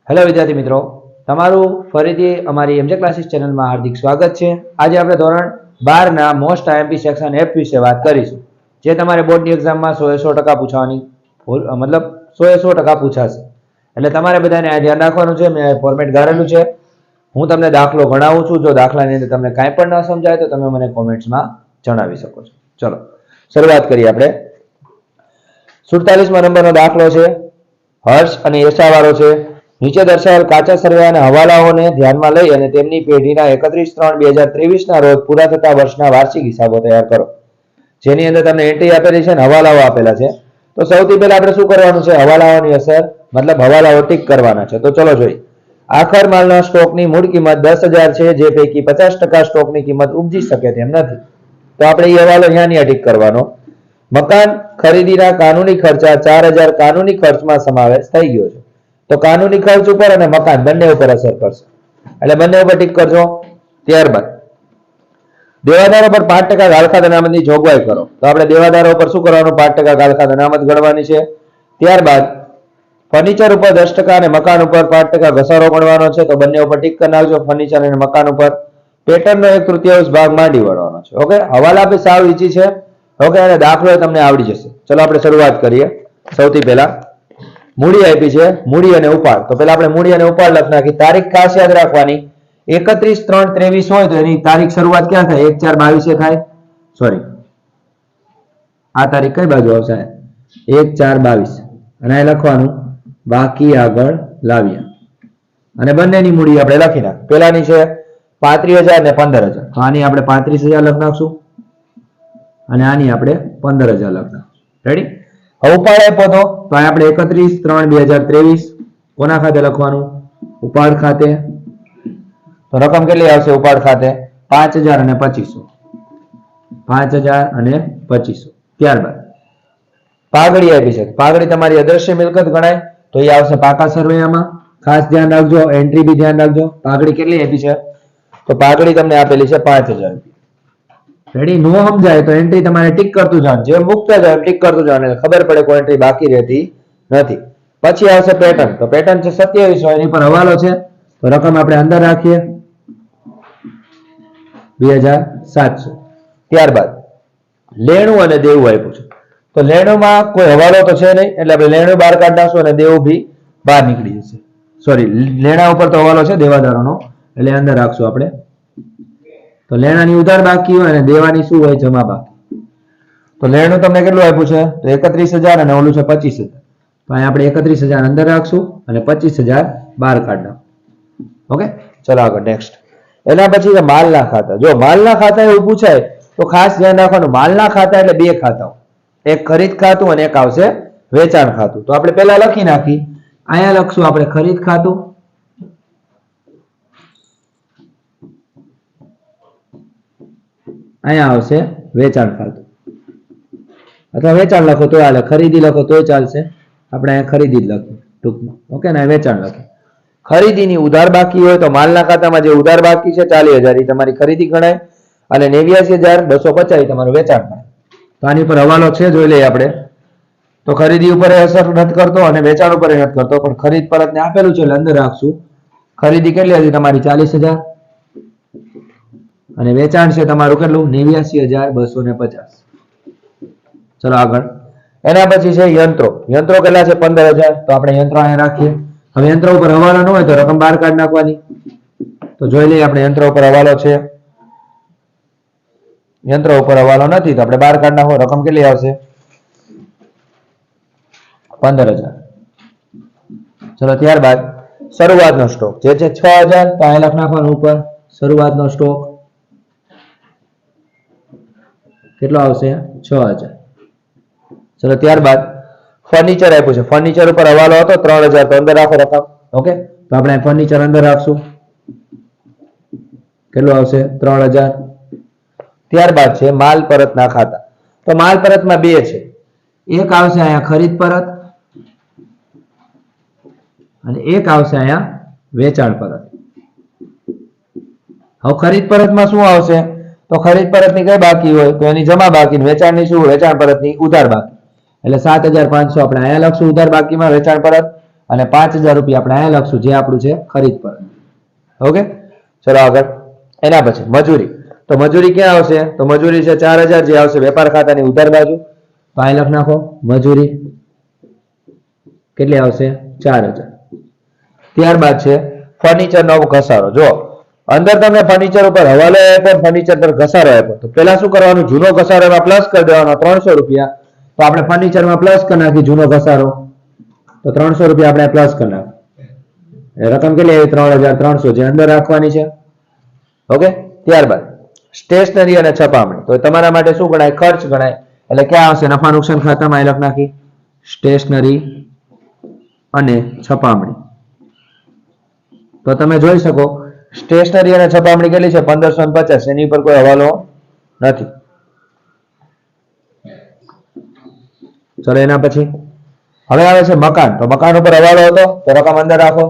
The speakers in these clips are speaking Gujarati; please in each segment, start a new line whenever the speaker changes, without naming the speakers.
હેલો વિદ્યાર્થી મિત્રો, તમારું ફરીથી અમારી એમજે ક્લાસીસ ચેનલમાં હાર્દિક સ્વાગત છે। આજે આપણે ધોરણ 12 ના મોસ્ટ આઈએમપી સેક્શન એફ વિશે વાત કરીશું, જે તમારે બોર્ડની એક્ઝામમાં 100% પૂછવાની મતલબ 100% પૂછાશે। એટલે તમારે બધાને આ ધ્યાન રાખવાનું છે। મેં ફોર્મેટ ગાળેલું છે। હું તમને દાખલો ગણાવું છું। જો દાખલાની અંદર તમને કાંઈ પણ ન સમજાય તો તમે મને કોમેન્ટ્સમાં જણાવી શકો છો। ચલો શરૂઆત કરીએ આપણે। 47મા નંબરનો દાખલો છે, હર્ષ અને યશાવાળો છે। નીચે દર્શાવેલ કાચા સર્વે અને હવાલાઓને ધ્યાનમાં લઈ અને તેમની પેઢીના 31/3/2023 ના રોજ પૂરા થતા વર્ષના વાર્ષિક હિસાબો તૈયાર કરો। જેની અંદર તમને એન્ટ્રી આપેલી છે અને હવાલાઓ આપેલા છે। તો સૌથી પહેલા આપણે શું કરવાનું છે? હવાલાઓની અસર મતલબ હવાલાઓ ટીક કરવાના છે। તો ચલો જોઈએ। આખર માલના સ્ટોકની મૂળ કિંમત 10,000 છે, જે પૈકી 50% સ્ટોકની કિંમત ઉપજી શકે તેમ નથી। તો આપણે એ હવાલો અહીંયા ટીક કરવાનો। મકાન ખરીદીના કાનૂની ખર્ચા 4,000 કાનૂની ખર્ચમાં સમાવેશ થઈ ગયો છે। તો કાનૂની ખર્ચ ઉપર અને મકાન બંને ઉપર અસર કરશે, એટલે બંને ઉપર ટીક કરજો। ત્યારબાદ દેવાદારો પર 5% ગાળખાત અનામતની જોગવાઈ કરો। તો આપણે દેવાદારો પર શું કરવાનું? 5% ગાળખાત અનામત ગણવાની છે। ત્યારબાદ ફર્નિચર ઉપર 10% અને મકાન ઉપર 5% ઘસારો ગણવાનો છે। તો બંને ઉપર ટીક કરી નાખજો, ફર્નિચર અને મકાન ઉપર। પેટર્નનો 1/3 ભાગ માંડી વળવાનો છે। ઓકે, હવાલા બી સાવ ઈઝી છે। ઓકે, અને દાખલો તમને આવડી જશે। ચલો આપણે શરૂઆત કરીએ। સૌથી પહેલા મૂડી આપી છે, મૂડી અને ઉપાડ। તો પહેલા આપણે મૂડી અને ઉપાડ લખ નાખી। તારીખ ખાસ યાદ રાખવાની, 31/3/23 હોય તો એની તારીખ શરૂઆત ક્યાં થાય? 1/4/22 થાય। સોરી, આ તારીખ કઈ બાજુ આવશે? 1/4/22 અને અહીં લખવાનું બાકી આગળ લાવ્યા અને બંનેની મૂડી આપણે લખી નાખ। પહેલાની છે 35,000 ને 15,000, તો આની આપણે 35,000 લખ નાખશું અને આની આપણે 15,000 લખ નાખશું। રેડી? હવે ઉપાડ આપ્યો તો આપણે 31/3/2023 કોના ખાતે લખવાનું? ઉપાડ ખાતે। તો રકમ કેટલી આવશે ઉપાડ ખાતે? 5,000 અને 2500, 5,000 અને 2500। ત્યારબાદ પાઘડી આપી છે। પાઘડી તમારી અદ્રશ્ય મિલકત ગણાય, તો એ આવશે પાકા સરવૈયામાં। ખાસ ધ્યાન રાખજો, એન્ટ્રી બી ધ્યાન રાખજો। પાઘડી કેટલી આપી છે? તો પાઘડી તમને આપેલી છે 5,000। રેડી? નો સમજાય તો એન્ટ્રી તમારે ટીક કરતું જવાનું, જે મૂકતા જાવ ટીક કરતું જવાનું, ખબર પડે કોઈ એન્ટ્રી બાકી રહેતી નથી। પછી આવશે પેટર્ન। તો પેટર્ન છે 2700, એની પર હવાલો છે, તો રકમ આપણે અંદર રાખીએ 2,700। ત્યારબાદ લેણું અને દેવું આપ્યું છે। તો લેણુંમાં કોઈ હવાલો તો છે નહીં, એટલે આપણે લેણું બહાર કાઢી નાખશું અને દેવું બી બહાર નીકળી જશે। સોરી, લેણા ઉપર તો હવાલો છે દેવાદારોનો, એટલે અંદર રાખશું આપણે। તો લેણાની ઉધાર બાકી હોય અને દેવાની શું હોય? જમા બાકી। તો લેણું તમને કેટલું આપ્યું છે? તો 31,000 અને ઓલું છે 25,000, તો અહીં આપણે 31,000 અંદર રાખશું અને 25,000 બહાર કાઢી નાખશું। ઓકે, ચલો આગળ નેક્સ્ટ। એના પછી માલના ખાતા। જો માલના ખાતા એવું પૂછાય તો ખાસ ધ્યાન રાખવાનું, માલના ખાતા એટલે બે ખાતાઓ, એક ખરીદ ખાતું અને એક આવશે વેચાણ ખાતું। તો આપણે પહેલા લખી નાખી, અહીંયા લખશું આપણે ખરીદ ખાતું, અહીંયા આવશે વેચાણ ખાતું, અથવા વેચાણ લખો તો હાલે, ખરીદી લખો તોય ચાલશે, આપણે અહીંયા ખરીદી જ લખીએ ટૂંકમાં। ઓકે, ને વેચાણ લખીએ। ખરીદીની ઉધાર બાકી હોય તો માલના ખાતામાં જે ઉધાર બાકી છે 40,000 એ તમારી ખરીદી ગણાય, અને 89,250 એ તમારું વેચાણ ગણાય। તો આની પર હવાલો છે, જોઈ લઈએ આપણે। તો ખરીદી ઉપર અસર નથી કરતો અને વેચાણ ઉપર નથી કરતો, પણ ખરીદ પરતને આપેલું છે એટલે અંદર રાખશું। ખરીદી કેટલી હતી તમારી? 40,000 અને વેચાણ છે તમારું કેટલું? 89,250। ચલો આગળ। એના પછી છે યંત્રો। યંત્રો કેટલા છે? 15,000, તો આપણે યંત્રો અહીંયા રાખીએ। હવે યંત્ર ઉપર હવાલો ન હોય તો રકમ બહાર કાઢી નાખવાની। તો જોઈ લઈએ આપણે યંત્ર ઉપર હવાલો છે, યંત્ર ઉપર હવાલો નથી તો આપણે બહાર કાઢી નાખો। રકમ કેટલી આવશે? 15,000। ચલો ત્યારબાદ શરૂઆતનો સ્ટોક જે છે 6,000, તો અહીં લખ નાખવાનું ઉપર શરૂઆતનો સ્ટોક કેટલો આવશે? 6,000। ચલો ત્યારબાદ ફર્નિચર આપ્યું છે। ફર્નિચર ઉપર હવાલો હતો 3,000, તો અંદર રાખો રકમ। ઓકે, તો આપણે ફર્નિચર અંદર રાખશું, કેટલું આવશે? 3,000। ત્યારબાદ છે માલ પરતના ખાતા। તો માલ પરતમાં બે છે, એક આવશે અહીંયા ખરીદ પરત અને એક આવશે અહીંયા વેચાણ પરત। હવે ખરીદ પરતમાં શું આવશે? તો ખરીદ પરતની કઈ બાકી હોય તો એની જમા બાકી, વેચાણની શું? વેચાણ પરતની ઉધાર બાકી। એટલે 7,500 આપણે અહીંયા લખશું ઉધાર બાકીમાં વેચાણ પરત, અને 5000 રૂપિયા આપણે અહીંયા લખશું જે આપણું છે ખરીદ પર. ઓકે, ચલો આગળ. એના પછી મજૂરી. તો મજૂરી ક્યાં આવશે? તો મજૂરી છે 4000 જે આવશે વેપાર ખાતાની ઉધાર બાજુ. તો અહીં લખ નાખો મજૂરી કેટલી આવશે? 4000. ત્યારબાદ છે ફર્નિચરનો ઘસારો. જો અંદર તમને ફર્નિચર ઉપર હવાલો આપ્યો, ફર્નિચર પર ઘસારો આપ્યો, તો પેલા શું કરવાનું? જૂનો ઘસારો એમાં પ્લસ કરી દેવાનો 300 રૂપિયા. તો આપણે ફર્નિચરમાં પ્લસ કરી નાખી જૂનો ઘસારો, તો 300 રૂપિયા આપણે પ્લસ કરી નાખી. રકમ કેટલી આવી? 3300 જે અંદર રાખવાની છે. ઓકે, ત્યારબાદ સ્ટેશનરી અને છપામણી. તો તમારા માટે શું ગણાય? ખર્ચ ગણાય. એટલે ક્યાં આવશે? નફા નુકસાન ખાતામાં લખ નાખી સ્ટેશનરી અને છપામણી. તો તમે જોઈ શકો સ્ટેશનરી અને છપામણી કેટલી છે? 1550. એની ઉપર કોઈ હવાલો નથી. ચલો એના પછી હવે આવે છે મકાન. તો મકાન ઉપર હવાલો હતો તો રકમ અંદર રાખો.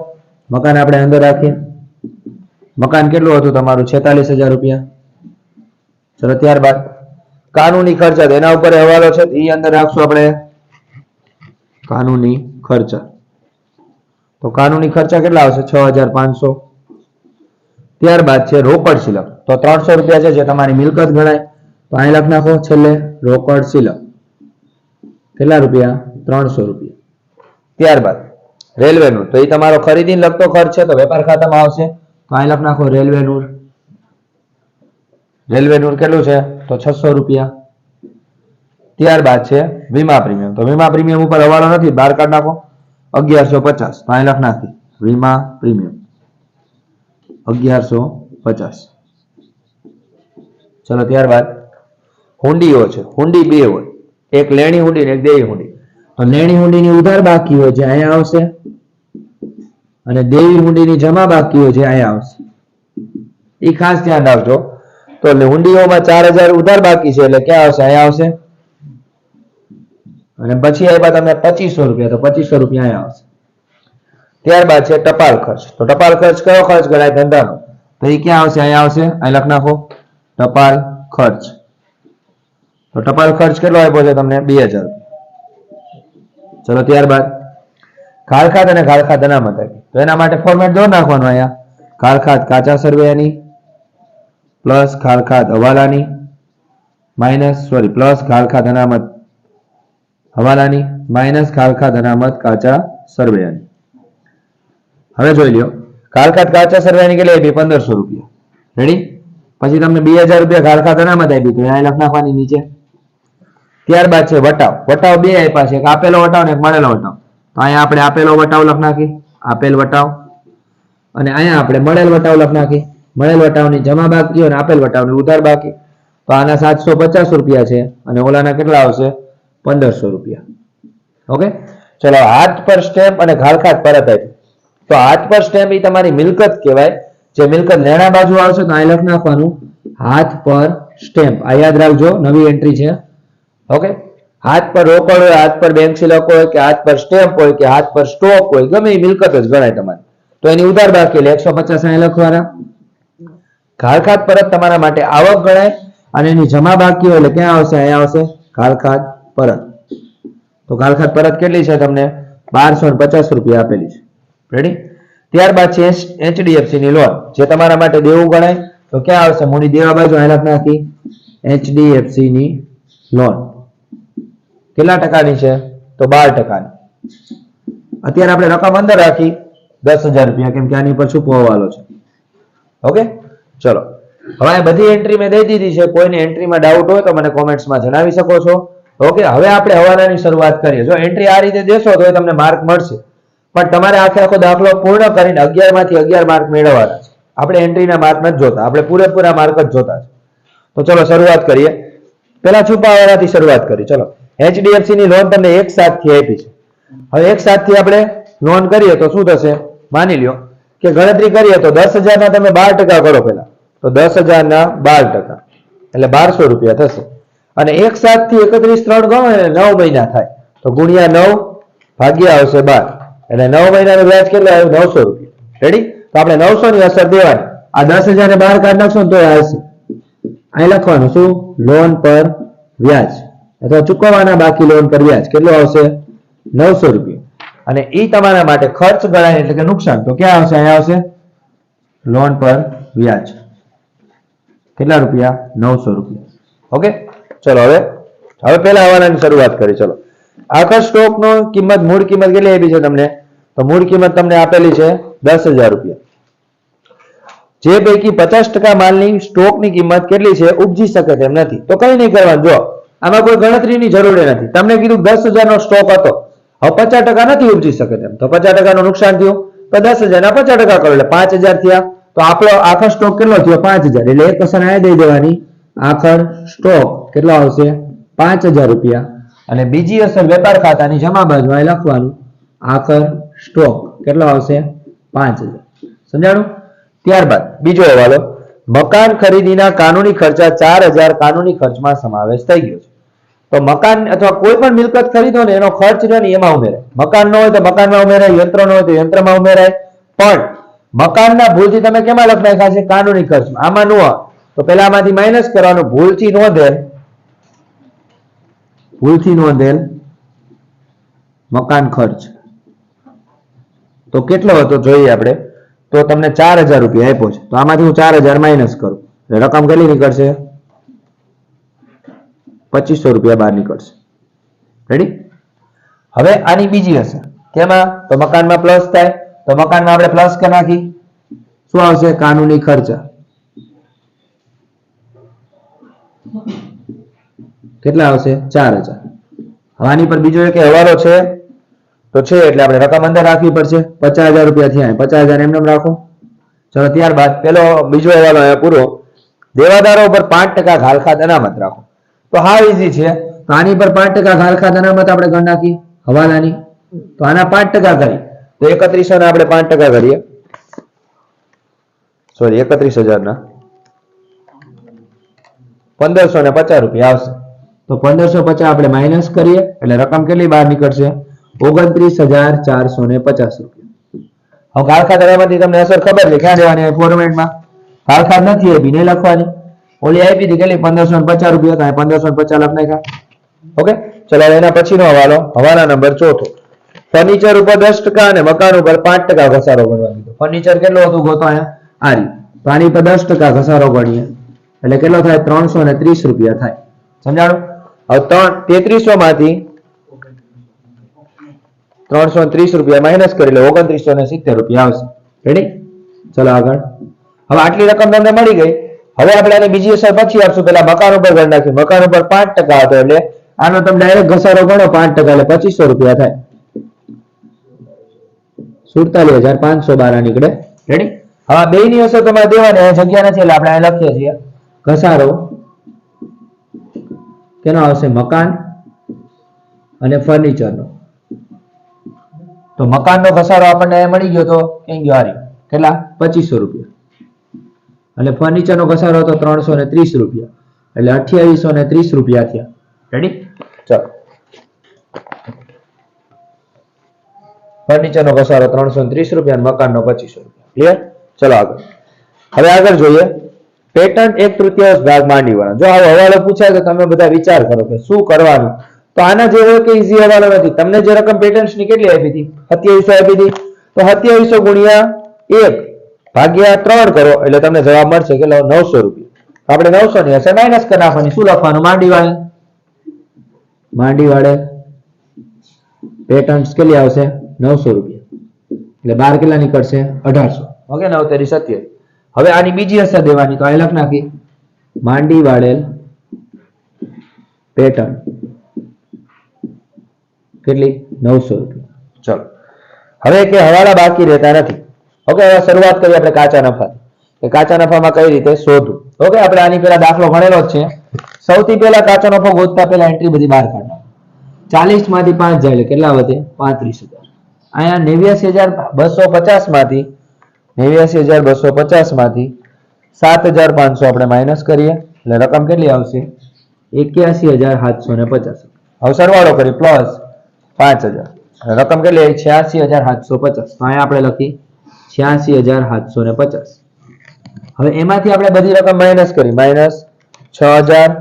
મકાન આપણે અંદર રાખીએ. મકાન કેટલું હતું તમારું? 46000 રૂપિયા. ચલો ત્યારબાદ કાનૂની ખર્ચા. એના ઉપર હવાલો છે એ અંદર રાખશું આપણે કાનૂની ખર્ચા. તો કાનૂની ખર્ચા કેટલા આવશે? 6500. ત્યારબાદ છે રોકડ શિલક. તો 300 રૂપિયા છે જે તમારી મિલકત ગણાય. તો અહીં લખ નાખો છેલ્લે રોકડ શિલક. કેટલા રૂપિયા? 300 રૂપિયા. ત્યારબાદ રેલવે નૂર. તો એ તમારો ખરીદીને લગતો ખર્ચ છે તો વેપાર ખાતામાં આવશે. તો અહીં લખ નાખો રેલવે નૂર. રેલવે નૂર કેટલું છે? તો 600 રૂપિયા. ત્યારબાદ છે વીમા પ્રીમિયમ. તો વીમા પ્રીમિયમ ઉપર હવાલો નથી, બહાર કાઢ નાખો 1150. તો અહીં લખ નાખી વીમા પ્રીમિયમ 1150. ચલો ત્યારબાદ હુંડીઓ છે. હુંડી બે હોય, એક લેણી હુંડી ને એક દેવી હુંડી. તો લેણી હુંડીની ઉધાર બાકી હોય જે અહીંયા આવશે, અને દેવી હુંડીની જમા બાકી હોય જે અહીંયા આવશે. એ ખાસ ધ્યાન રાખજો. તો હુંડીઓમાં 4000 ઉધાર બાકી છે એટલે ક્યાં આવશે? અહીંયા આવશે. અને પછી આવ્યા તમને 2500 રૂપિયા. તો 2500 રૂપિયા અહીંયા આવશે. ત્યારબાદ છે ટપાલ ખર્ચ. તો ટપાલ ખર્ચ કયો ખર્ચ ગણાય? ધંધાનો. તો એ ક્યાં આવશે? અહીંયા આવશે. અહીં લખ નાખો ટપાલ ખર્ચ. તો ટપાલ ખર્ચ કેટલો આપ્યો છે તમને? 2000. ચલો ત્યારબાદ ખાલખાત અને ખાલખાત અનામત આપી. તો એના માટે ફોર્મેટ દો નાખવાનું. અહીંયા ખાલખાત કાચા સરવૈયાની પ્લસ ખાલખાત હવાલાની પ્લસ ખાલખાત અનામત હવાલાની માઇનસ ખાલખાત અનામત કાચા સરવૈયાની. હવે જોઈ લ્યો ખાલખાત કાચા સરવૈયાની કેટલી આપી? 1500 રૂપિયા. રેડી? પછી તમને 2000 રૂપિયા ખાલખાત અનામત આપી. તો અહીંયા લખ નાખવાની નીચે. ત્યારબાદ છે વટાવ. વટાવ બે આપ્યા છે, એક આપેલો વટાવ ને એક મળેલો વટાવ. તો અહીંયા આપણે આપેલો વટાવ લખ નાખી આપેલ વટાવ, અને અહીંયા આપણે મળેલ વટાવ લખ નાખી મળેલ વટાવની જમા બાકી અને આપેલ વટાવની ઉધાર બાકી. તો આના 750 રૂપિયા છે અને ઓલાના કેટલા આવશે? 1500 રૂપિયા. ઓકે, ચલો હાથ પર સ્ટેમ્પ અને ખાલખાત પરત આપી. તો હાથ પર સ્ટેમ્પ એ તમારી મિલકત કહેવાય. જે મિલકત લેણા બાજુ આવશે તો અહીં લખ નાખવાનું હાથ પર સ્ટેમ્પ. આ યાદ રાખજો, નવી એન્ટ્રી છે. ઓકે, હાથ પર રોકડ હોય, હાથ પર બેંક સિલક હોય, કે હાથ પર સ્ટેમ્પ હોય, કે હાથ પર સ્ટોક હોય, ગમે એ મિલકત જ ગણાય તમારી. તો એની ઉધાર બાકી એટલે 150 અહીં લખવાના. ખાલખાત પરત તમારા માટે આવક ગણાય અને એની જમા બાકી હોય એટલે ક્યાં આવશે? અહીંયા આવશે ખાલખાત પરત. તો ખાલખાત પરત કેટલી છે? તમને 1250 રૂપિયા આપેલી છે. રેડી? ત્યારબાદ છે એચડીએફસી ની લોન. જે તમારા માટે દેવું ગણાય. તો ક્યાં આવશે? મૂડી દેવા બાજુ અહીં લખ નાખી એચડીએફસી ની લોન. કેટલા ટકાની છે? તો 12%. અત્યારે આપણે રકમ અંદર રાખી 10000 રૂપિયા, કેમ કે આની પર છૂપો હવાલો છે. ઓકે, ચલો હવે આ બધી એન્ટ્રી મેં દઈ દીધી છે. કોઈને એન્ટ્રીમાં ડાઉટ હોય તો મને કોમેન્ટ્સમાં જણાવી શકો છો. ઓકે, હવે આપણે હવાલાની શરૂઆત કરીએ. જો એન્ટ્રી આ રીતે દેશો તો તમને માર્ક મળશે, પણ તમારે આખો દાખલો પૂર્ણ કરીને 11 માંથી 11 માર્ક મેળવવાના છે. આપણે એન્ટ્રીના માર્ક નથી જોતા, આપણે પૂરેપૂરા માર્ક જ જોતા છે. તો ચલો શરૂઆત કરીએ. પેલા છુપાવાળાથી શરૂઆત કરી. ચલો, એચડીએફસી ની લોન તમને 1 7 થી આપી છે. હવે 1 7 થી આપણે લોન કરીએ તો શું થશે? માની લ્યો કે ગણતરી કરીએ તો 10000 ના તમે 12% કરો પેલા. તો 10000 ના 12% એટલે 1200 રૂપિયા થશે. અને 1 7 થી 31 3 ગણો ને 9 મહિના થાય તો ગુણ્યા 9 ભાગ્યા આવશે 12 એટલે 9 મહિનાનું વ્યાજ કેટલું આવ્યું? 900 રૂપિયા. રેડી? તો આપણે 900 ની અસર દેવાની. આ 10000 ને 12 કાઢ નાખશો ને તો આવશે. અહીં લખવાનું શું? લોન પર વ્યાજ અથવા ચૂકવવાના બાકી લોન પર વ્યાજ કેટલું આવશે? 900 રૂપિયા. અને ઈ તમારા માટે ખર્ચ ગણાય એટલે કે નુકસાન. તો ક્યાં આવશે? અહીંયા આવશે લોન પર વ્યાજ. કેટલા રૂપિયા? 900 રૂપિયા. ઓકે, ચલો હવે પહેલા હવાલાની શરૂઆત કરી. ચલો, આખા સ્ટોકનો કિંમત, મૂળ કિંમત કેટલી આપી છે તમને? તો મૂળ કિંમત તમને આપેલી છે 10,000 રૂપિયા. જે પૈકી 50% માલની સ્ટોકની કિંમત કેટલી છે ઉપજી શકે તેમ નથી. તો કઈ નહીં કરવાનું. જો આમાં કોઈ ગણતરીની જરૂર નથી. તમને કીધું 10,000 નો સ્ટોક હતો, હવે 50% નથી ઉપજી શકે તેમ, તો 50% નું નુકસાન થયું, તો 10,000 ના 50% કરો એટલે 5,000 થયા. તો આપણો આખો સ્ટોક કેટલો થયો? 5,000. એટલે એક પસંદ આ દઈ દેવાની, આખર સ્ટોક કેટલો આવશે? 5,000 રૂપિયા. અને બીજી અસર વેપાર ખાતાની જમા બાજુમાં લખવાનું, આખર સ્ટોક કેટલો આવશે? 5,000. સમજાણું? ત્યારબાદ બીજો હવાલો, મકાન ખરીદીના કાનૂની ખર્ચા 4,000 કાનૂની ખર્ચમાં સમાવેશ થઈ ગયો છે. તો મકાન અથવા કોઈ પણ મિલકત ખરીદો ને એનો ખર્ચ રહ્યો ને એમાં ઉમેરાય. મકાન નો હોય તો મકાનમાં ઉમેરાય, યંત્ર નો હોય તો યંત્રમાં ઉમેરાય. પણ મકાનના ભૂલથી તમે કેમાં લખ નાખ્યા છે? કાનૂની ખર્ચમાં. આમાં નો, તો પેલા આમાંથી માઇનસ કરવાનું. ભૂલથી નોંધેલ મકાન ખર્ચ તો કેટલો હતો જોઈએ આપણે. તો તમને 4,000 રૂપિયા આપ્યો છે, તો આમાંથી હું 4,000 માઇનસ કરું એટલે રકમ કેટલી નીકળશે? 2,500 રૂપિયા બહાર નીકળશે. રેડી? હવે આની બીજી હશે કેમાં? તો મકાનમાં પ્લસ થાય, તો મકાનમાં આપણે પ્લસ કરી નાખી. શું આવશે? કાનૂની ખર્ચા. કેટલા આવશે? 4,000. હવે આની પર બીજો એક હવાલો છે તો છે એટલે આપણે રકમ અંદર રાખવી પડશે. 50,000 રૂપિયા થયા, 50,000 એમને રાખો. ચલો, ત્યારબાદ પેલો બીજો હવાલો અહીંયા પૂરો. દેવાદારો પર 5% ઘાલખાત અનામત રાખો. તો હા ઈઝી છે. તો આની પર 5% ઘાલખાત અનામત આપણે ગણ નાખી હવાલાની. તો આના 5% કરી તો 3100 ના આપણે 5% કરીએ. સોરી, 31,000 ના 1,550 રૂપિયા આવશે. તો 1,550 આપણે માઇનસ કરીએ એટલે રકમ કેટલી બહાર નીકળશે? 29,450 રૂપિયા. હવે ઘાલખાત અનામતની તમને અસર ખબર છે, ક્યાં દેવાની? ફોર્મેટમાં ઘાલખાત નથી આપી, નહીં લખવાની. ઓલી આપી હતી કેટલી? 1,550 રૂપિયા. 1,550 લખ નાખ્યા. ઓકે, ચલો એના પછીનો હવાલો, હવાલા નંબર 4. ફર્નિચર ઉપર 10% અને મકાન ઉપર 5% ઘસારો ગણવા દીધો. ફર્નિચર કેટલું હતું ગોતો અહીંયા? આરી. તો આની પર 10% ઘસારો ગણીએ એટલે કેટલો થાય? 330 રૂપિયા થાય. સમજાણું? હવે 3300 માંથી 330 રૂપિયા માઇનસ કરી લે, 2970 રૂપિયા આવશે. રેડી? ચલો આગળ. હવે આટલી રકમ તમને મળી ગઈ. હવે આપણે આની બીજી અસર પછી આપશું. પેલા મકાન ઉપર ગણ નાખી. મકાન ઉપર 5% હતો એટલે આનો તમે ડાયરેક્ટ ઘસારો ગણો 5% એટલે 2,500 રૂપિયા થાય. 47,512 નીકળે. રેડી? હવે બે ની અસર તમારે દેવાની, જગ્યા નથી એટલે આપણે અહીં લખીએ છીએ. ઘસારો કેનો આવશે? મકાન અને ફર્નિચરનો. તો મકાનનો ઘસારો આપણને મળી ગયો તો ક્યાં ગયો? આરી. કેટલા? 2,500 રૂપિયા. અને ફર્નિચરનો ઘસારો હતો 330 રૂપિયા એટલે 2,830 રૂપિયા થયા. રેડી? ચલો, ફર્નિચરનો ઘસારો 330 રૂપિયા અને મકાનનો 2,500 રૂપિયા. ક્લિયર? ચલો આગળ. હવે આગળ જોઈએ પેટન્ટ 1/3 ભાગ માંડીવાળા. જો આવો હવાલો પૂછાય તો તમે બધા વિચાર કરો કે શું કરવાનું. તો આના જેવો કે ઈઝી હવાલો નથી. તમને જે રકમ પેટન્ટ્સની કેટલી આપી હતી? 2700 આપી હતી. તો 2700 ગુણ્યા 1 ભાગ્યા 3 કરો એટલે તમને જવાબ મળશે કેટલો? 900 રૂપિયા. આપણે 900 ની હશે માઇનસ કરી નાખવાની. શું લખવાનું? માંડીવાળે પેટન્ટ્સ કેટલી આવશે? 900 રૂપિયા. એટલે 12 કેટલા નીકળશે? 1,800. ઓકે, 9 તેરી 27. હવે આની બીજી અસર દેવાની, તો અહીં લખ નાખી માંડી વાળેલ પેટર્ન કેટલી? 900 રૂપિયા. ચલો, હવે કે હવાલા બાકી રહેતા નથી. ઓકે, હવે શરૂઆત કરીએ આપણે કાચા નફાથી. કે કાચા નફામાં કઈ રીતે શોધવું. ઓકે, આપણે આની પહેલા દાખલો ગણેલો જ છે. સૌથી પહેલા કાચો નફો ગોતતા પહેલા એન્ટ્રી બધી બહાર કાઢો. 40 માંથી 5 જાય એટલે કેટલા વધે? 35,000. અહીંયા 89,250 માંથી 7,500 આપણે માઇનસ કરીએ એટલે રકમ કેટલી આવશે? 81,750. હવે સરવાળો કરી પ્લસ 5,000 રકમ કેટલી આવી? 86,750. તો અહીંયા આપણે લખી 86,750. હવે એમાંથી આપણે બધી રકમ માઇનસ કરી. -6,000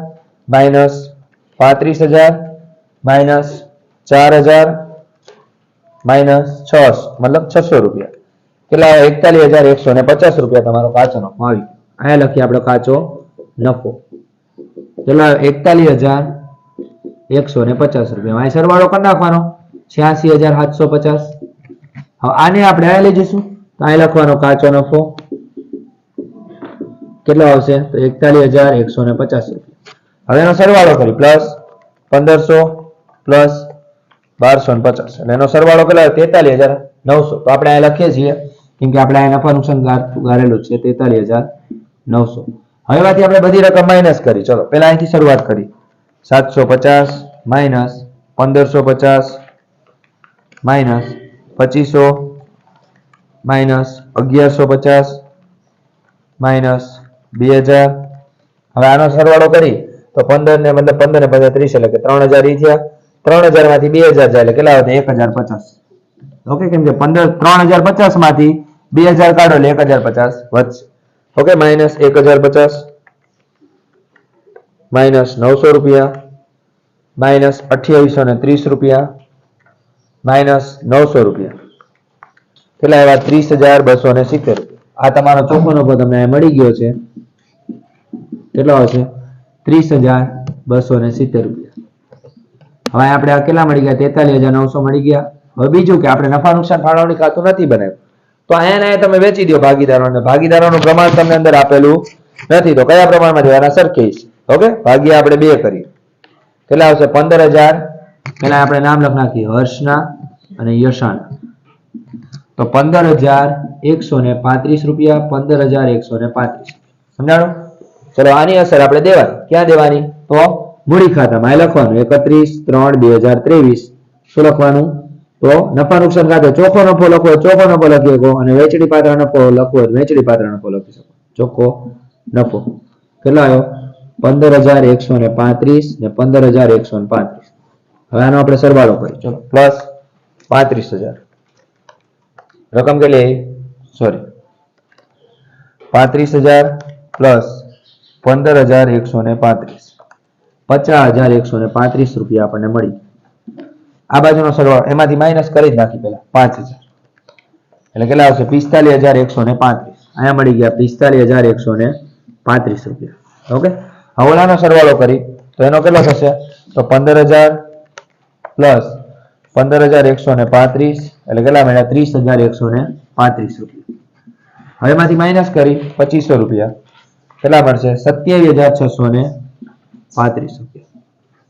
-35,000 -4,000 માઇનસ 6 મતલબ 600 રૂપિયા. કેટલા 41,150 રૂપિયા તમારો કાચો નફો આવી ગયો. અહીંયા લખીએ આપણે કાચો નફો કેટલા 41,150 રૂપિયા. અહીં સરવાળો કરી નાખવાનો 86,750. હવે આને આપણે અહીંયા લઈ જઈશું તો અહીં લખવાનો કાચો નફો કેટલો આવશે તો 41,150 રૂપિયા. હવે એનો સરવાળો કરી પ્લસ 1500 પ્લસ 1250 એટલે એનો સરવાળો કેટલો 43,900. તો આપણે અહીંયા લખીએ છીએ કેમ કે આપણે અહીંયા નફા નુકસાન ગારેલું છે 43,900. હવે એમાંથી આપણે બધી રકમ માઇનસ કરી. ચલો પહેલા અહીંથી શરૂઆત કરી 750 માઇનસ 1550 માઇનસ 2500 માઇનસ 1150 માઇનસ 2000. હવે આનો સરવાળો કરી તો 15 ને મતલબ 15 ને 50 30 એટલે કે 3000 ઈ થયા. 3000 માંથી 2000 જાય એટલે કેટલા આવે 1050. ઓકે કેમ કે 3050 માંથી 2000 કાઢો એટલે 1050 વધશે. ઓકે માઇનસ 1050 માઇનસ 900 રૂપિયા માઇનસ 2830 રૂપિયા માઇનસ 900 રૂપિયા કેટલા આવ્યા 30,270 રૂપિયા. આ તમારો ચોખ્ખો નફો તમને મળી ગયો છે. કેટલો આવશે 30,270 રૂપિયા. હવે આપણે આ કેટલા મળી ગયા 43,900 મળી ગયા. હવે બીજું કે આપણે નફા નુકસાન ફાળવણી ખાતું નથી બનાવ્યું તો અહીંયા તમે વેચી દો ભાગીદારોને. ભાગીદારોનું પ્રમાણ તમને અંદર આપેલું નથી તો કયા પ્રમાણમાં દેવાના સરખી. ઓકે ભાગ્યા આપણે 2 કરીએ કેટલા આવશે 15,000. પેલા આપણે નામ લખ નાખીએ હર્ષના અને યશાના તો 15,135 રૂપિયા 15,135 સમજાણું. ચલો આની અસર આપણે દેવાની ક્યાં દેવાની તો મૂડી ખાતામાં એ લખવાનું 31/3/2023. શું લખવાનું તો નફા નુકસાન ખાતે ચોખ્ખો નફો લખવો ચોખ્ખો નફો લખી શકો અને વેચડી પાત્ર નફો લખવો વેચડી પાત્ર નફો લખી શકો. ચોખ્ખો નફો કેટલો આવ્યો 15,135 ને 15,135. હવે આનો આપણે સરવાળો કરીએ. ચલો પ્લસ 35,000 રકમ કેટલી સોરી 35,000 પ્લસ 15,135 50,135 રૂપિયા આપણને મળી. આ બાજુનો સરવાળો એમાંથી માઇનસ કરી જ નાખી પેલા 5,000 એટલે કેટલા આવશે 45,135. અહીંયા મળી ગયા 45,135 રૂપિયા. ઓકે હવે ઓલાનો સરવાળો કરી તો એનો કેટલો થશે તો 15,000 પ્લસ 15,135 એટલે કેટલા મળ્યા 30,135 રૂપિયા. હવે એમાંથી માઇનસ કરી 2500 રૂપિયા કેટલા મળશે 27,635 રૂપિયા.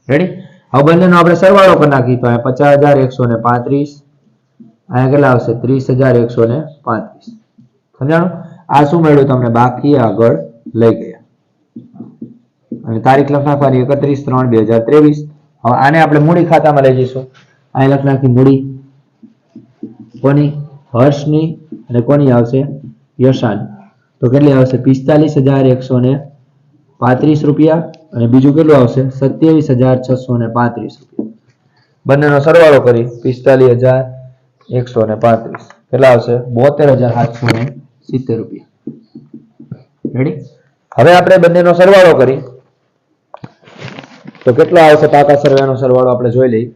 રેડી. હવે બંનેનો આપણે સરવાળો કરી નાખી તો અહીંયા 50,135 અહીંયા કેટલા આવશે 30,135. સમજાણું. આ શું મળ્યું તમને બાકી આગળ લઈ ગયા અને તારીખ લખ નાખવાની 31/3/2023. હવે આને આપણે મૂડી ખાતામાં લઈ જઈશું. અહીં લખ નાખી મૂડી કોની હર્ષની અને કોની આવશે યશાની. તો કેટલી આવશે 45,135 રૂપિયા અને બીજું કેટલું આવશે 27,635 રૂપિયા. બંનેનો સરવાળો કરી 45,135 કેટલા આવશે 72,770 રૂપિયા. રેડી. હવે આપણે બંનેનો સરવાળો કરી તો કેટલો આવશે પાકા સરવાળાનો સરવાળો આપણે જોઈ લઈએ.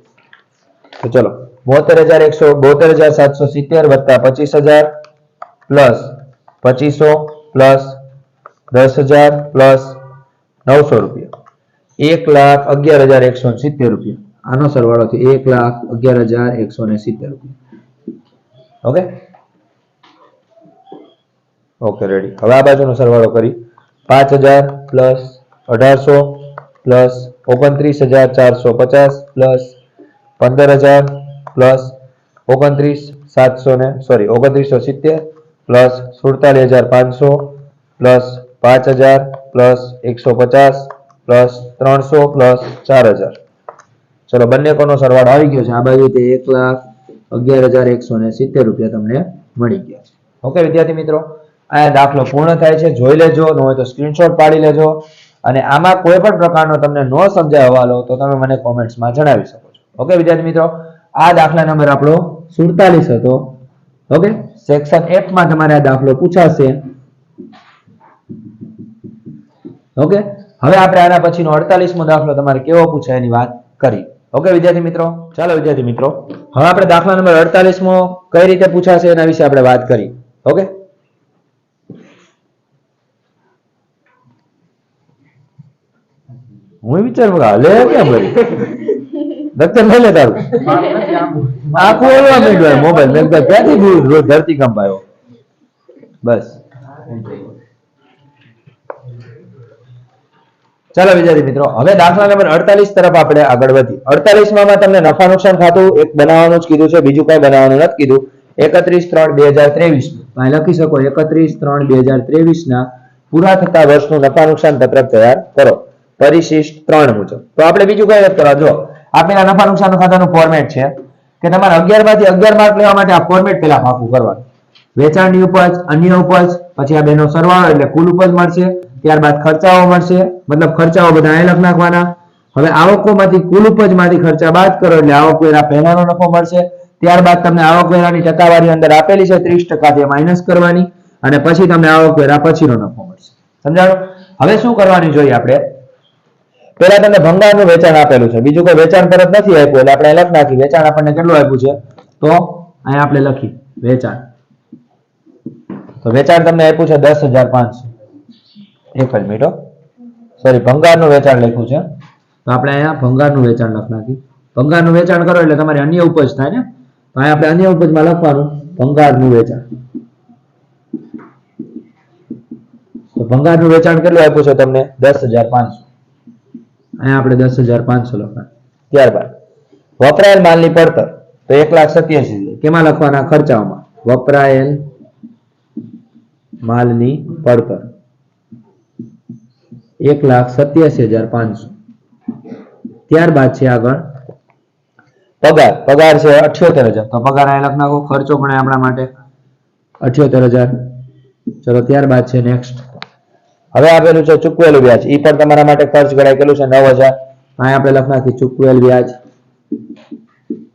તો ચલો 72,770 વત્તા 25,000 પ્લસ 2500 પ્લસ 10,000 પ્લસ 900 રૂપિયા 1,11,170 રૂપિયા. આનો સરવાળો છે 1,11,170 રૂપિયા. Okay okay ready. હવે આ બાજુનો સરવાળો કરી 5,000 plus 1,800 plus 29,450 plus 15,000 plus 29,770 plus 47,500 plus 5,000 plus 150 plus 300 plus 4,000. ચલો બંને કોનો સરવાળો આવી ગયો છે. આ બાજુ તે 1,11,170 રૂપિયા તમને મળી ગયા છે. ઓકે વિદ્યાર્થી મિત્રો આ દાખલો પૂર્ણ થાય છે. જોઈ લેજો ન હોય તો સ્ક્રીનશોટ પાડી લેજો અને આમાં કોઈ પણ પ્રકારનો તમને ન સમજાય હવાલો તો તમે મને કોમેન્ટ્સમાં જણાવી શકો છો. ઓકે વિદ્યાર્થી મિત્રો આ દાખલા નંબર આપણો 47 હતો. ઓકે સેક્શન 8 માં તમારે આ દાખલો પૂછાશે. ઓકે હવે આપણે આના પછીનો 48મો દાખલો તમારે કેવો પૂછાય એની વાત કરી. ઓકે વિદ્યાર્થી મિત્રો, ચાલો વિદ્યાર્થી મિત્રો, હવે આપણે દાખલા નંબર 48 કઈ રીતે પૂછાશે એના વિશે આપણે વાત કરી. ઓકે, હું વિચારું લે કેમ કરી દફતર લઈ લે તારું આખું એવા મેળવ્યો મોબાઈલ મેં ક્યાંથી ધરતી કંપ આવ્યો. બસ ચાલો વિદ્યાર્થી મિત્રો, હવે દાખલા નંબર 48 તરફ આપણે આગળ વધીએ. 48 માં તમને નફા નુકસાન ખાતું એક બનાવવાનું જ કીધું છે, બીજું કઈ બનાવવાનું નથી કીધું. 31/3/2023 અહીં લખી શકો 31/3/2023 ના પૂરા થતા વર્ષનું નફા નુકસાન પત્રક તૈયાર કરો પરિશિષ્ટ 3 મુજબ. તો આપણે બીજું કઈ નથી કરવા, જો આપેલા નફા નુકસાન ખાતાનું ફોર્મેટ છે કે તમારે 11 માંથી 11 માર્ક લેવા માટે આ ફોર્મેટ પેલા પાકું કરવાનું. વેચાણની ઉપજ, અન્ય ઉપજ, પછી આ બેનો સરવાળો એટલે કુલ ઉપજ મળશે, ત્યારબાદ ખર્ચાઓ મળશે, મતલબ ખર્ચાઓ બધા અહીં લખ નાખવાના. હવે આવકોમાંથી કુલ ઉપજમાંથી ખર્ચા બાદ કરો એટલે આવકવેરા પહેલાનો નફો મળશે, ત્યારબાદ તમને આવકવેરાની ટકાવારી અંદર આપેલી છે 30% તે માઇનસ કરવાની અને પછી તમને આવકવેરા પછીનો નફો મળશે. સમજાણું? હવે શું કરવાની જોઈએ આપણે, પહેલા તમને ભંગારનું વેચાણ આપેલું છે, બીજું કોઈ વેચાણ પરત નથી આપ્યું એટલે આપણે લખ નાખી વેચાણ આપણને કેટલું આપ્યું છે, તો અહીંયા આપણે લખી વેચાણ. તો વેચાણ તમને આપ્યું છે 10,500. એક જ મિનિટ, સોરી, ભંગારનું વેચાણ લખ્યું છે તો આપણે અહીંયા ભંગારનું વેચાણ લખ નાખી. ભંગારનું વેચાણ કરો એટલે તમારી અન્ય ઉપજ થાય ને, તો અહીંયા આપણે અન્ય ઉપજમાં લખવાનું ભંગારનું વેચાણ. તો ભંગારનું વેચાણ કેટલું આપ્યું છે તમને 10,500. અહીંયા આપણે 10,500 લખવાનું. ત્યારબાદ વપરાયેલ માલની પડતર તો 1,87,000 કેમાં લખવાના, ખર્ચાઓમાં. વપરાયેલ માલની પડતર 1,87,500. ત્યારબાદ છે આગળ પગાર. પગાર છે 78,000 તો પગાર અહીં લખ નાખો, ખર્ચો પણ આપણા માટે 78,000. ચલો ત્યારબાદ છે નેક્સ્ટ, હવે આપેલું છે ચૂકવેલું વ્યાજ, એ પણ તમારા માટે ખર્ચ ગણાય, કેટલું છે 9,000. અહીં આપણે લખ નાખી ચૂકવેલ વ્યાજ.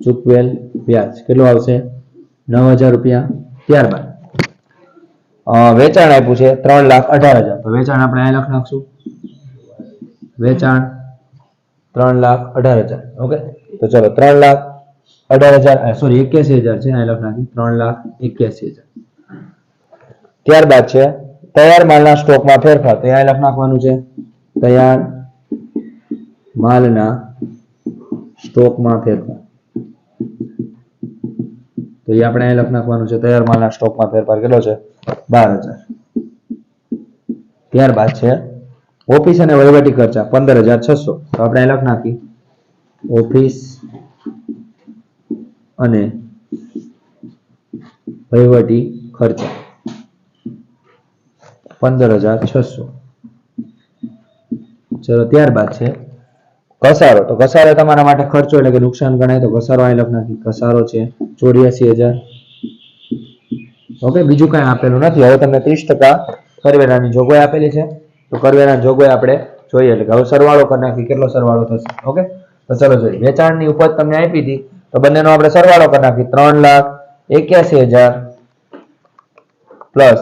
ચૂકવેલ વ્યાજ કેટલું આવશે 9,000 રૂપિયા. ત્યારબાદ વેચાણ આપ્યું છે 3,18,000 તો વેચાણ આપણે અહીં લખ નાખશું વેચાણ 3,18,000. ઓકે, તો ચલો 3,18,000 સોરી 81,000 છે, અહીં લખ નાખી 3,81,000. ત્યારબાદ છે તૈયાર માલના સ્ટોકમાં ફેરફાર, તો અહીં લખ નાખવાનું છે તૈયાર માલના સ્ટોકમાં ફેરફાર. તો એ આપણે અહીં લખ નાખવાનું છે તૈયાર માલના સ્ટોકમાં ફેરફાર કેટલો છે 12,000. ત્યારબાદ છે ઓફિસ અને વહીવટી ખર્ચા 15,600 તો આપણે અહીં લખ નાખી ઓફિસ અને વહીવટી ખર્ચા 15,600. ચલો ત્યારબાદ છે ઘસારો. તો ઘસારો તમારા માટે ખર્ચો એટલે કે નુકસાન ગણાય, તો ઘસારો અહીં લખ નાખી ઘસારો છે 84,000. ઓકે, બીજું કઈ આપેલું નથી. હવે તમને 30% કરવેરાની જોગવાઈ આપેલી છે, તો કરવેરાની જોગવાઈ આપણે જોઈએ એટલે કે હવે સરવાળો કરી નાખી, કેટલો સરવાળો થશે. ઓકે, તો ચલો જોઈએ. વેચાણની ઉપજ તમને આપી હતી તો બંનેનો આપણે સરવાળો કરી નાખી 3,81,000 પ્લસ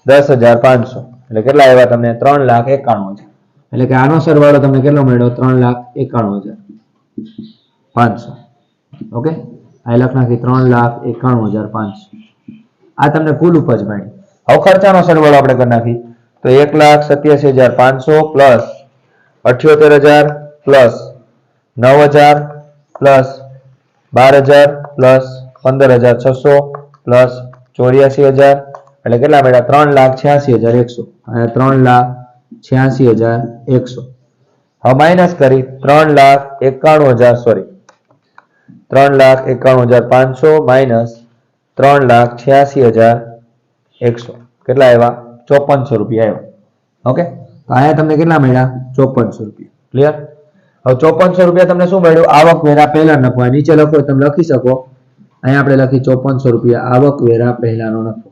10,500 એટલે કેટલા આવ્યા તમને 3,91,000. એટલે કે આનો સરવાળો તમને કેટલો મળ્યો 3,91,500. ઓકે, આ લખ નાખી 3,91,500. આ તમને કુલ ઉપજ મળી. હવે ખર્ચાનો સરવાળો આપણે કરી નાખી તો 1,87,500 plus 78,000 plus 9,000 plus 12,000 plus 15,600 plus 84,000 એટલે કેટલા મળ્યા 3,86,100. અને 3,86,100. હવે માઇનસ કરી 3,91,000 સોરી 3,91,500 માઇનસ 3,86,100 કેટલા આવ્યા 5400 રૂપિયા આવ્યા. ઓકે, તો અહીંયા તમને કેટલા મળ્યા 5400 રૂપિયા. ક્લિયર? હવે 5400 રૂપિયા તમને શું મળ્યું આવક વેરા પહેલા નફો. નીચે લખો તમે લખી શકો, અહીંયા આપણે લખી 5400 રૂપિયા આવક વેરા પહેલાનો નફો.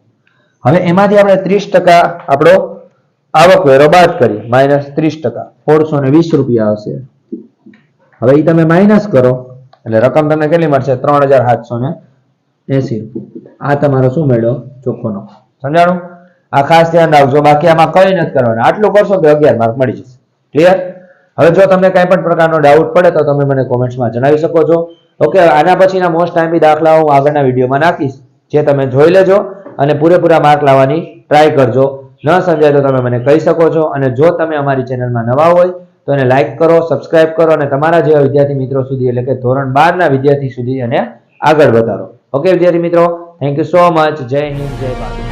હવે એમાંથી આપણે 30% આપણો આવક વેરો બાદ કરી માઇનસ 30% 1,420 રૂપિયા આવશે. હવે એ તમે માઇનસ કરો એટલે રકમ તમને કેટલી મળશે 3,780 રૂપિયા. આ તમારો શું મળ્યો ચોખ્ખો નફો. સમજાણું? આ ખાસ ધ્યાન રાખજો, બાકી આમાં કઈ નથી કરવાનું. આટલું કરશો તો 11 માર્ક મળી જશે. ક્લિયર? હવે જો તમને કંઈ પણ પ્રકારનો ડાઉટ પડે તો તમે મને કોમેન્ટ્સમાં જણાવી શકો છો. ઓકે, આના પછીના મોસ્ટ ટાઈમથી દાખલાઓ હું આગળના વિડીયોમાં નાખીશ, જે તમે જોઈ લેજો અને પૂરેપૂરા માર્ક લાવવાની ટ્રાય કરજો. ન સમજાય તો તમે મને કહી શકો છો. અને જો તમે અમારી ચેનલમાં નવા હોય તો એને લાઈક કરો, સબસ્ક્રાઇબ કરો અને તમારા જેવા વિદ્યાર્થી મિત્રો સુધી, એટલે કે ધોરણ 12 ના વિદ્યાર્થી સુધી એને આગળ વધારો. ઓકે વિદ્યાર્થી મિત્રો, થેન્ક યુ સો મચ. જય હિન્દ, જય ભારત.